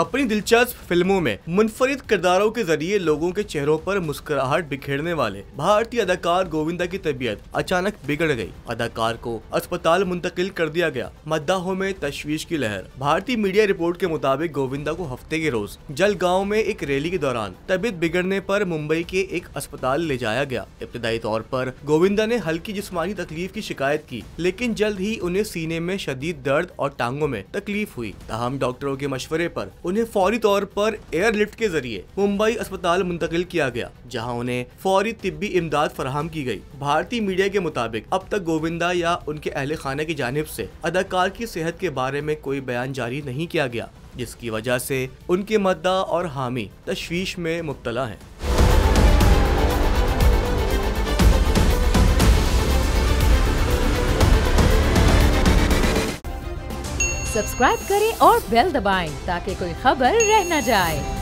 अपनी दिलचस्प फिल्मों में मुनफरिद किरदारों के जरिए लोगों के चेहरों पर मुस्कुराहट बिखेरने वाले भारतीय अदाकार गोविंदा की तबीयत अचानक बिगड़ गई। अदाकार को अस्पताल मुंतकिल कर दिया गया। मद्दाहों में तशवीश की लहर। भारतीय मीडिया रिपोर्ट के मुताबिक गोविंदा को हफ्ते के रोज जलगांव में एक रैली के दौरान तबीयत बिगड़ने पर मुंबई के एक अस्पताल ले जाया गया। इब्तदाई तौर पर गोविंदा ने हल्की जिस्मानी तकलीफ की शिकायत की, लेकिन जल्द ही उन्हें सीने में शदीद दर्द और टांगों में तकलीफ हुई। ताहम डॉक्टरों के मशवरे पर उन्हें फौरी तौर पर एयरलिफ्ट के जरिए मुंबई अस्पताल मुंतकिल किया गया, जहां उन्हें फौरी तिब्बी इमदाद फराहम की गई। भारतीय मीडिया के मुताबिक अब तक गोविंदा या उनके अहले खाने की जानिब से अदाकार की सेहत के बारे में कोई बयान जारी नहीं किया गया, जिसकी वजह से उनके मद्दा और हामी तशवीश में मुब्तला हैं। सब्सक्राइब करें और बेल दबाएं ताकि कोई खबर रह न जाए।